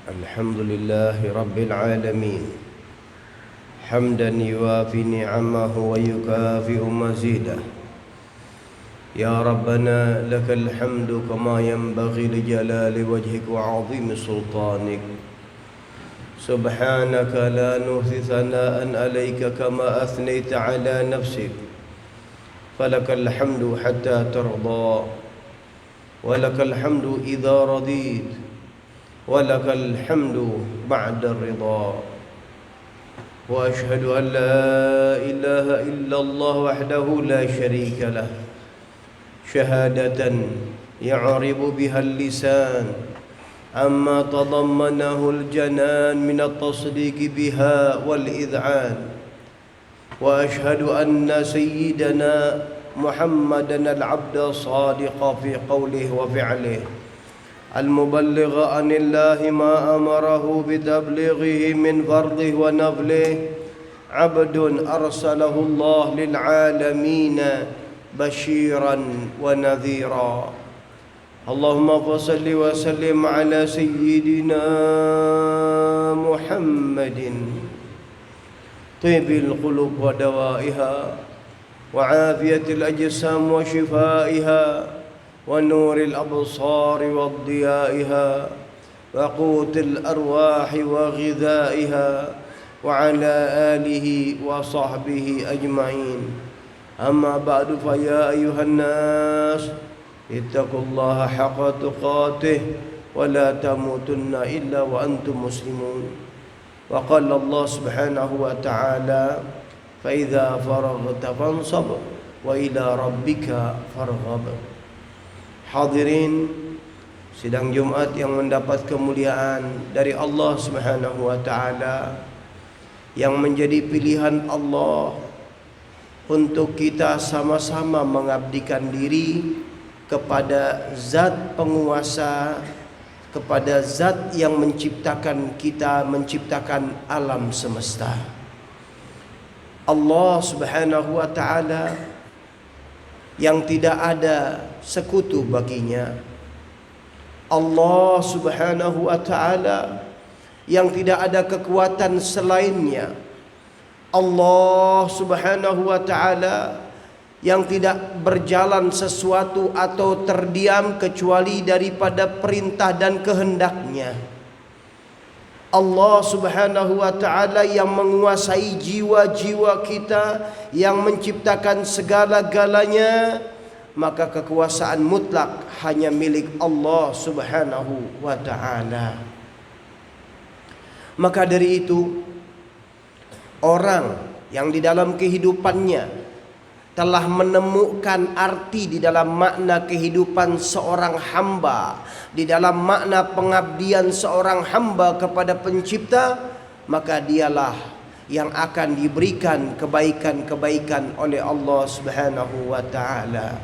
الحمد لله رب العالمين حمدا يوافي نعمه ويكافئ مزيده. يا ربنا لك الحمد كما ينبغي لجلال وجهك وعظيم سلطانك. سبحانك لا نحصي ثناء عليك كما أثنيت على نفسك. فلك الحمد حتى ترضى، ولك الحمد إذا رضيت، ولك الحمد بعد الرضا. وأشهد أن لا إله إلا الله وحده لا شريك له، شهادة يعرب بها اللسان عما تضمنه الجنان من التصديق بها والإذعان. وأشهد أن سيدنا محمدا العبد الصادق في قوله وفعله، المبلغ عن الله ما أمره بتبليغه من فرضه ونفله، عبد أرسله الله للعالمين بشيرا ونذيرا. اللهم صل وسلم على سيدنا محمد طيب القلوب ودوائها، وعافية الأجسام وشفائها، ونور الأبصار وضيائها، وقوت الأرواح وغذائها، وعلى آله وصحبه أجمعين. أما بعد، فيا أيها الناس اتقوا الله حق تقاته ولا تموتن إلا وأنتم مسلمون. وقال الله سبحانه وتعالى: فإذا فرغت فانصب وإلى ربك فارغب. Hadirin sidang Jumat yang mendapat kemuliaan dari Allah Subhanahu wa taala, yang menjadi pilihan Allah untuk kita sama-sama mengabdikan diri kepada Zat penguasa, kepada Zat yang menciptakan kita, menciptakan alam semesta. Allah Subhanahu wa taala yang tidak ada sekutu baginya. Allah Subhanahu wa taala yang tidak ada kekuatan selainnya. Allah Subhanahu wa taala yang tidak berjalan sesuatu atau terdiam kecuali daripada perintah dan kehendaknya. Allah Subhanahu wa taala yang menguasai jiwa-jiwa kita, yang menciptakan segala-galanya, maka kekuasaan mutlak hanya milik Allah Subhanahu wa taala. Maka dari itu, orang yang di dalam kehidupannya telah menemukan arti di dalam makna kehidupan seorang hamba, di dalam makna pengabdian seorang hamba kepada pencipta, maka dialah yang akan diberikan kebaikan-kebaikan oleh Allah Subhanahu wa taala.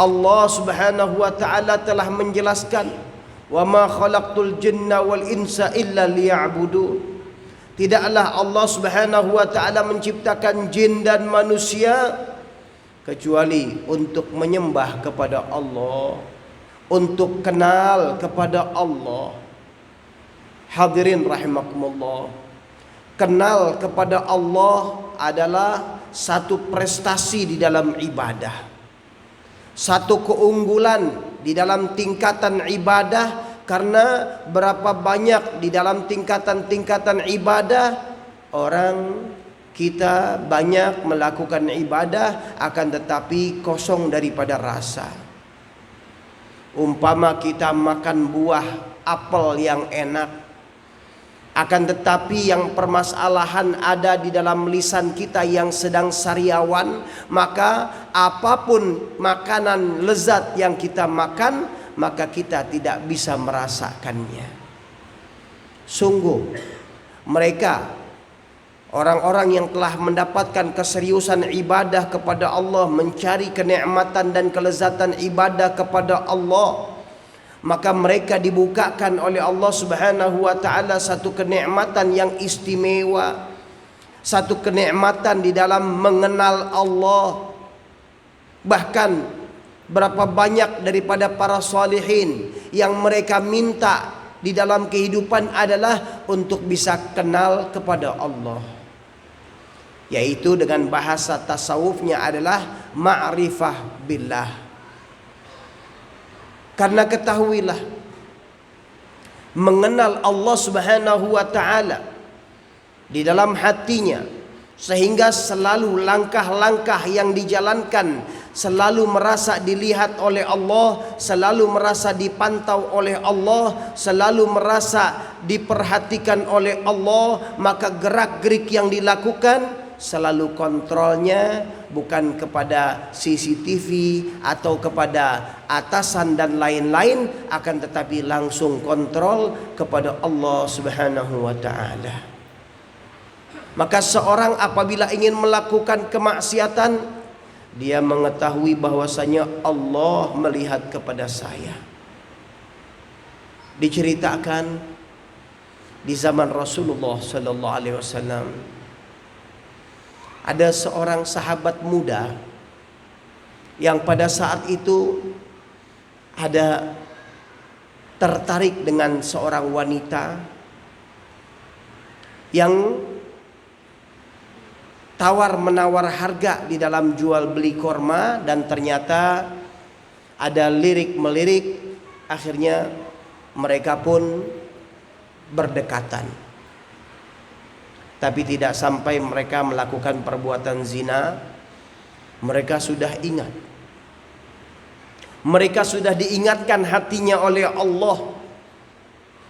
Allah Subhanahu wa taala telah menjelaskan, "Wa ma khalaqtul jinna wal insa illa liya'budun." Tidaklah Allah Subhanahu wa taala menciptakan jin dan manusia kecuali untuk menyembah kepada Allah, untuk kenal kepada Allah. Hadirin rahimakumullah, kenal kepada Allah adalah satu prestasi di dalam ibadah, satu keunggulan di dalam tingkatan ibadah. Karena berapa banyak di dalam tingkatan-tingkatan ibadah, orang kita banyak melakukan ibadah akan tetapi kosong daripada rasa. Umpama kita makan buah apel yang enak, akan tetapi yang permasalahan ada di dalam lisan kita yang sedang sariawan, maka apapun makanan lezat yang kita makan, maka kita tidak bisa merasakannya. Sungguh mereka, orang-orang yang telah mendapatkan keseriusan ibadah kepada Allah, mencari kenikmatan dan kelezatan ibadah kepada Allah, maka mereka dibukakan oleh Allah Subhanahu wa taala satu kenikmatan yang istimewa, satu kenikmatan di dalam mengenal Allah. Bahkan berapa banyak daripada para salihin yang mereka minta di dalam kehidupan adalah untuk bisa kenal kepada Allah, yaitu dengan bahasa tasawufnya adalah ma'rifah billah. Karena ketahuilah, mengenal Allah Subhanahu wa taala di dalam hatinya, sehingga selalu langkah-langkah yang dijalankan selalu merasa dilihat oleh Allah, selalu merasa dipantau oleh Allah, selalu merasa diperhatikan oleh Allah. Maka gerak-gerik yang dilakukan selalu kontrolnya bukan kepada CCTV atau kepada atasan dan lain-lain, akan tetapi langsung kontrol kepada Allah Subhanahu wa taala. Maka seorang apabila ingin melakukan kemaksiatan, dia mengetahui bahwasanya Allah melihat kepada saya. Diceritakan di zaman Rasulullah sallallahu alaihi wasallam, ada seorang sahabat muda yang pada saat itu ada tertarik dengan seorang wanita yang tawar-menawar harga di dalam jual beli korma, dan ternyata ada lirik-melirik. Akhirnya mereka pun berdekatan, tapi tidak sampai mereka melakukan perbuatan zina. Mereka sudah ingat, mereka sudah diingatkan hatinya oleh Allah.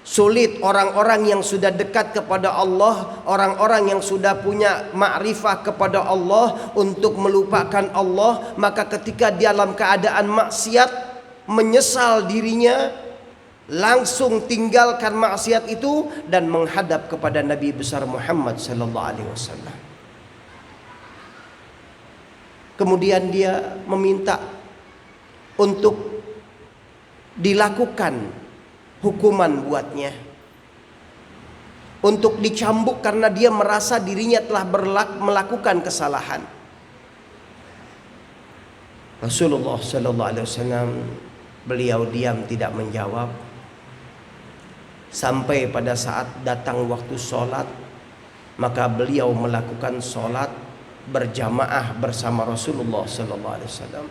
Sulit orang-orang yang sudah dekat kepada Allah, orang-orang yang sudah punya ma'rifah kepada Allah untuk melupakan Allah. Maka ketika dalam keadaan maksiat, menyesal dirinya, langsung tinggalkan maksiat itu dan menghadap kepada Nabi besar Muhammad sallallahu alaihi wasallam. Kemudian dia meminta untuk dilakukan hukuman buatnya, untuk dicambuk karena dia merasa dirinya telah melakukan kesalahan. Rasulullah sallallahu alaihi wasallam beliau diam, tidak menjawab, sampai pada saat datang waktu sholat. Maka beliau melakukan sholat berjamaah bersama Rasulullah sallallahu alaihi wasallam.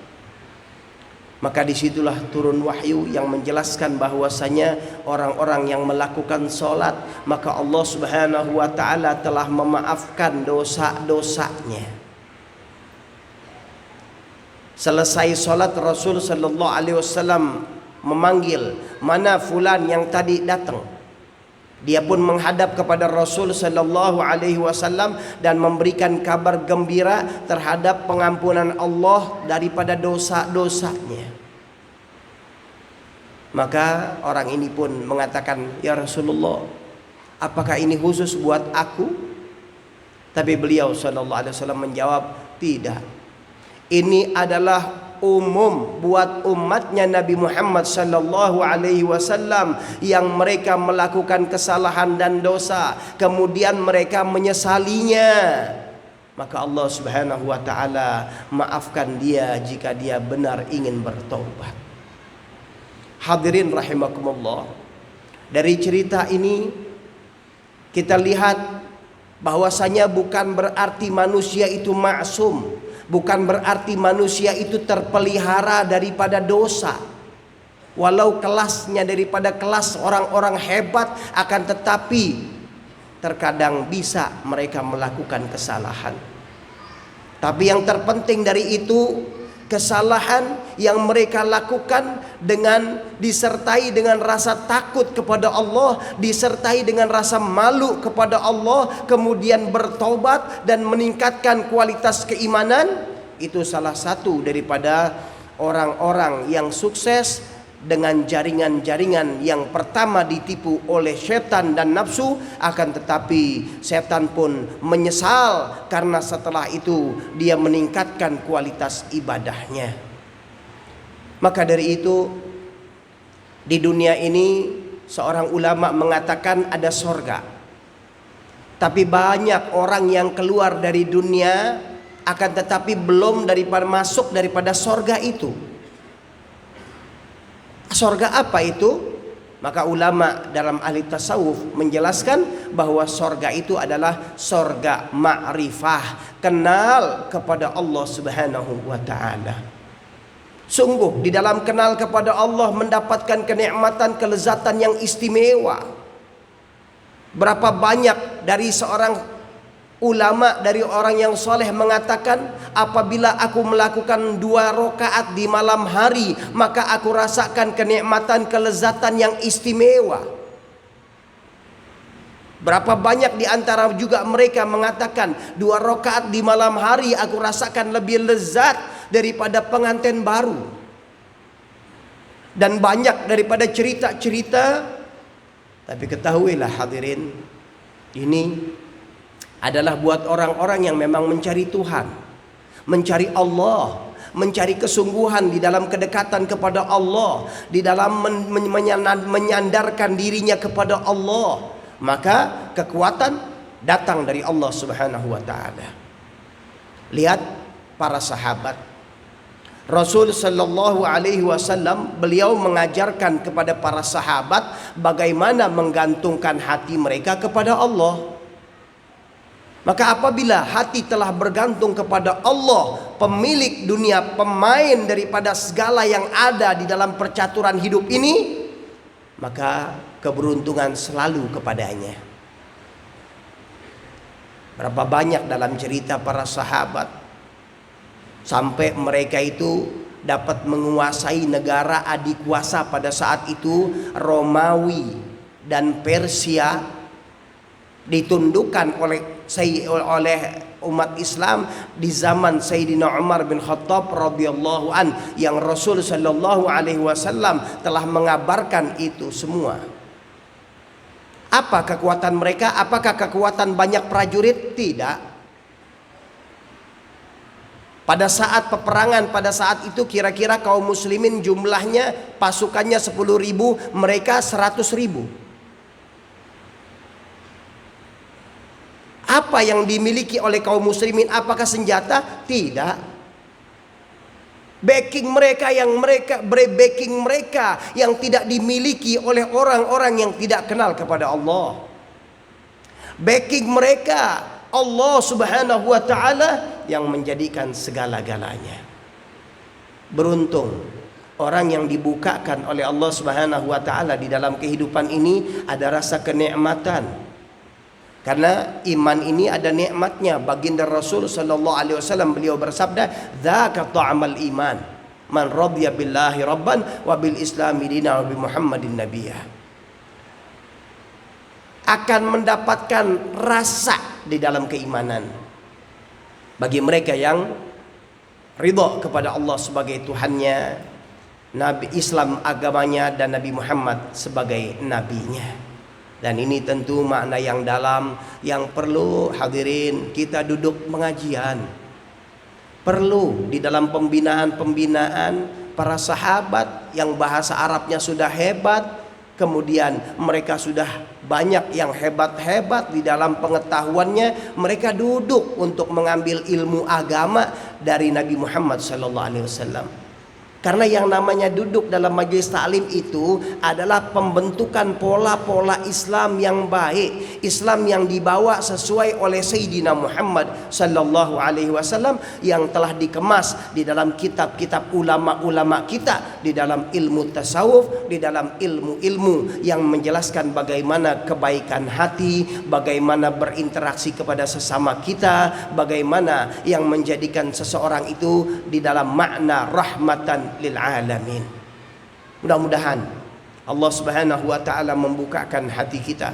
Maka disitulah turun wahyu yang menjelaskan bahwasanya orang-orang yang melakukan sholat, maka Allah Subhanahu wa taala telah memaafkan dosa-dosanya. Selesai sholat, Rasul sallallahu alaihi wasallam memanggil, mana fulan yang tadi datang. Dia pun menghadap kepada Rasul sallallahu alaihi wasallam dan memberikan kabar gembira terhadap pengampunan Allah daripada dosa-dosanya. Maka orang ini pun mengatakan, "Ya Rasulullah, apakah ini khusus buat aku?" Tapi beliau sallallahu alaihi wasallam menjawab, "Tidak. Ini adalah umum buat umatnya Nabi Muhammad sallallahu alaihi wasallam yang mereka melakukan kesalahan dan dosa, kemudian mereka menyesalinya. Maka Allah Subhanahu wa taala maafkan dia jika dia benar ingin bertobat." Hadirin rahimakumullah, dari cerita ini kita lihat bahwasanya bukan berarti manusia itu maksum, bukan berarti manusia itu terpelihara daripada dosa. Walau kelasnya daripada kelas orang-orang hebat, akan tetapi terkadang bisa mereka melakukan kesalahan. Tapi yang terpenting dari itu, kesalahan yang mereka lakukan dengan disertai dengan rasa takut kepada Allah, disertai dengan rasa malu kepada Allah, kemudian bertobat dan meningkatkan kualitas keimanan. Itu salah satu daripada orang-orang yang sukses dengan jaringan-jaringan yang pertama ditipu oleh setan dan nafsu, akan tetapi setan pun menyesal karena setelah itu dia meningkatkan kualitas ibadahnya. Maka dari itu, di dunia ini seorang ulama mengatakan ada sorga, tapi banyak orang yang keluar dari dunia akan tetapi belum masuk daripada sorga itu. Sorga apa itu? Maka ulama dalam ahli tasawuf menjelaskan bahwa sorga itu adalah sorga ma'rifah, kenal kepada Allah Subhanahu wa ta'ala. Sungguh di dalam kenal kepada Allah mendapatkan kenikmatan, kelezatan yang istimewa. Berapa banyak dari seorang ulama, dari orang yang soleh mengatakan, apabila aku melakukan 2 rakaat di malam hari, maka aku rasakan kenikmatan, kelezatan yang istimewa. Berapa banyak di antara juga mereka mengatakan 2 rakaat di malam hari aku rasakan lebih lezat daripada pengantin baru. Dan banyak daripada cerita-cerita. Tapi ketahuilah hadirin, ini adalah buat orang-orang yang memang mencari Tuhan, mencari Allah, mencari kesungguhan di dalam kedekatan kepada Allah, di dalam menyandarkan dirinya kepada Allah. Maka kekuatan datang dari Allah Subhanahu wa ta'ala. Lihat para sahabat Rasul sallallahu alaihi wasallam, beliau mengajarkan kepada para sahabat bagaimana menggantungkan hati mereka kepada Allah. Maka apabila hati telah bergantung kepada Allah, pemilik dunia, pemain daripada segala yang ada di dalam percaturan hidup ini, maka keberuntungan selalu kepadanya. Berapa banyak dalam cerita para sahabat, sampai mereka itu dapat menguasai negara adikuasa pada saat itu, Romawi dan Persia, ditundukkan oleh umat Islam di zaman Sayyidina Umar bin Khattab radhiyallahu an, yang Rasul sallallahu alaihi wasallam telah mengabarkan itu semua. Apa kekuatan mereka? Apakah kekuatan banyak prajurit? Tidak. Pada saat peperangan pada saat itu kira-kira kaum muslimin jumlahnya, pasukannya 10.000, mereka 100.000. Apa yang dimiliki oleh kaum muslimin? Apakah senjata? Tidak. Backing mereka yang tidak dimiliki oleh orang-orang yang tidak kenal kepada Allah. Backing mereka Allah Subhanahu wa ta'ala yang menjadikan segala-galanya. Beruntung orang yang dibukakan oleh Allah Subhanahu wa ta'ala di dalam kehidupan ini ada rasa kenikmatan. Karena iman ini ada nikmatnya. Baginda Rasul sallallahu alaihi wasallam beliau bersabda, "Dzaka ta'amal iman. Man radiya billahi rabban wa bil islami dinan wa bi Muhammadin nabiyya." Akan mendapatkan rasa di dalam keimanan bagi mereka yang ridha kepada Allah sebagai Tuhannya, Nabi Islam agamanya, dan Nabi Muhammad sebagai nabinya. Dan ini tentu makna yang dalam yang perlu hadirin kita duduk pengajian. Perlu di dalam pembinaan para sahabat yang bahasa Arabnya sudah hebat, kemudian mereka sudah banyak yang hebat-hebat di dalam pengetahuannya, mereka duduk untuk mengambil ilmu agama dari Nabi Muhammad SAW. Karena yang namanya duduk dalam majelis ta'lim itu adalah pembentukan pola-pola Islam yang baik, Islam yang dibawa sesuai oleh Sayyidina Muhammad sallallahu alaihi wasallam, yang telah dikemas di dalam kitab-kitab ulama-ulama kita, di dalam ilmu tasawuf, di dalam ilmu-ilmu yang menjelaskan bagaimana kebaikan hati, bagaimana berinteraksi kepada sesama kita, bagaimana yang menjadikan seseorang itu di dalam makna rahmatan lil alamin. Mudah-mudahan Allah Subhanahu wa ta'ala membukakan hati kita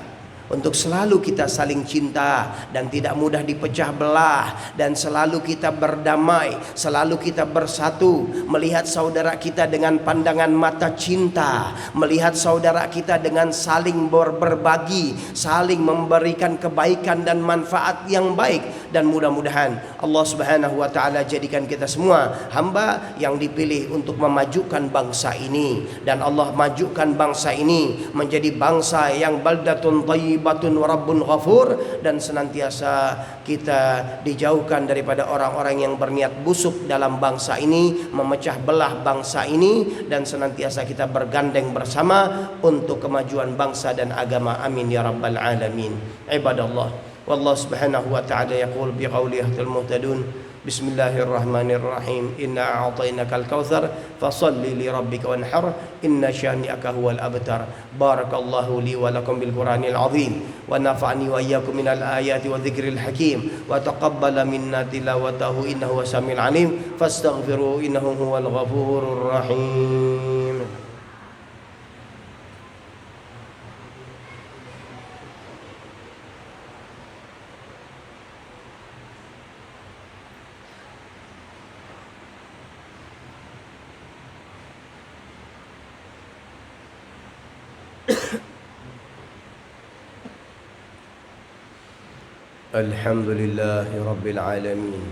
untuk selalu kita saling cinta dan tidak mudah dipecah belah, dan selalu kita berdamai, selalu kita bersatu, melihat saudara kita dengan pandangan mata cinta, melihat saudara kita dengan saling berbagi, saling memberikan kebaikan dan manfaat yang baik, dan mudah-mudahan Allah Subhanahu wa taala jadikan kita semua hamba yang dipilih untuk memajukan bangsa ini, dan Allah majukan bangsa ini menjadi bangsa yang baldatun thayyibatun wa rabbun ghafur, dan senantiasa kita dijauhkan daripada orang-orang yang berniat busuk dalam bangsa ini, memecah belah bangsa ini, dan senantiasa kita bergandeng bersama untuk kemajuan bangsa dan agama. Amin ya rabbal alamin. Ibadallah, wallahu subhanahu wa ta'ala yaqul biqaulihi yahdil muhtadun. Bismillahirrahmanirrahim. Inna a'tainakal kautsar fasalli li rabbika wanhar inna syani'aka huwal abtar. Barakallahu li wa lakum bil Qur'anil azim wa nafa'ani wa iyyakum minal ayati wa dzikril hakim wa taqabbala minna tilawatahu innahu wasamiul alim fastaghfiru innahu huwal ghafurur rahim. الحمد لله رب العالمين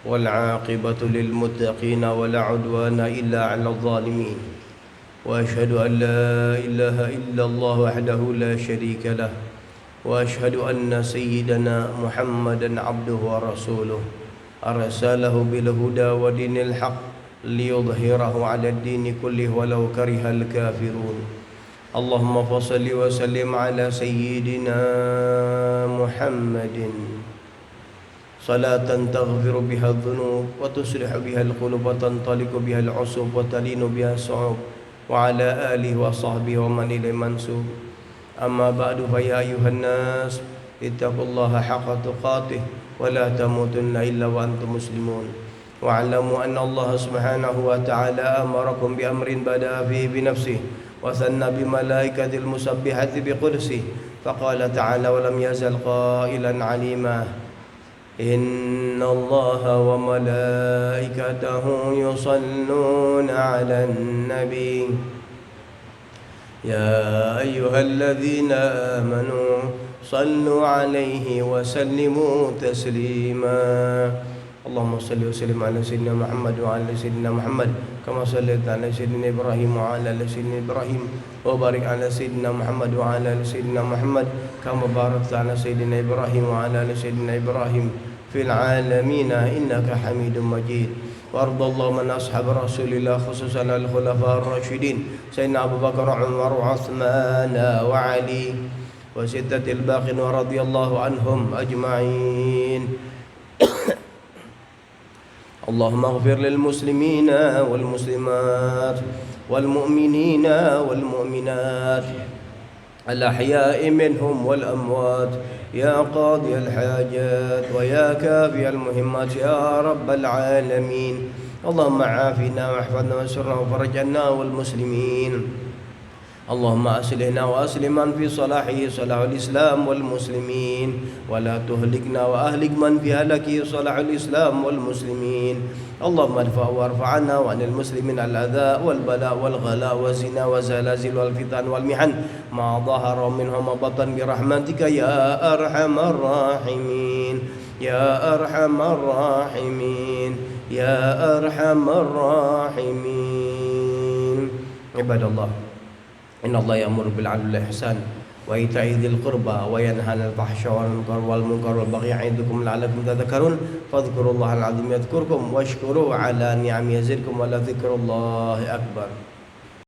والعاقبة للمتقين ولا عدوان إلا على الظالمين وأشهد أن لا إله إلا الله وحده لا شريك له وأشهد أن سيدنا محمدا عبده ورسوله أرسله بالهدى ودين الحق ليظهره على الدين كله ولو كره الكافرون. اللهم صل وسلم على سيدنا محمد صلاة تغفر بها الذنوب وتصلح بها القلوب وتنطلق بها العصوب وتلين بها الصعوب وعلى آله وصحبه ومن إليه منسوب. أما بعد فيا أيها الناس اتقوا الله حق تقاته ولا تموتن إلا وأنتم مسلمون واعلموا أن الله سبحانه وتعالى أمركم بأمر بدأ فيه بنفسه وثنى بملائكة المسبحة بقدسه فقال تعالى ولم يزل قائلا عليما إن الله وملائكته يصلون على النبي يا أيها الذين آمنوا صلوا عليه وسلموا تسليما. اللهم صل وسلم على سيدنا محمد وعلى سيدنا محمد كما صليت على سيدنا إبراهيم وعلى آل سيدنا إبراهيم وبارك على سيدنا محمد وعلى آل سيدنا محمد كما باركت على سيدنا إبراهيم وعلى آل سيدنا إبراهيم في العالمين إنك حميد مجيد. وارض اللهم عن أصحاب رسول الله خصوصا الخلفاء الراشدين سيدنا أبو بكر وعمر وعثمان وعلي وستة الباقين ورضي الله عنهم أجمعين. اللهم اغفر للمسلمين والمسلمات والمؤمنين والمؤمنات الأحياء منهم والأموات يا قاضي الحاجات ويا كافي المهمات يا رب العالمين. اللهم عافنا واحفظنا وانصرنا وفرج عنا والمسلمين. اللهم أصلحنا وأصلح من في صلاحه صلاح الإسلام والمسلمين ولا تهلكنا وأهلك من في هلكه صلاح الإسلام والمسلمين. اللهم ارفع وارفع عنا وعن المسلمين الأذى والبلاء والغلاء والزنا والزلازل والفتن والمحن ما ظهر منها ما بطن برحمتك يا أرحم الراحمين يا أرحم الراحمين يا أرحم الراحمين. عباد الله إن الله يأمر بالعدل والإحسان وإيتاء ذي القربى وينهى عن الفحشاء والمنكر والبغي يعظكم لعلكم تذكرون فاذكروا الله العظيم يذكركم واشكروه على نعمه يزدكم ولذكر الله أكبر.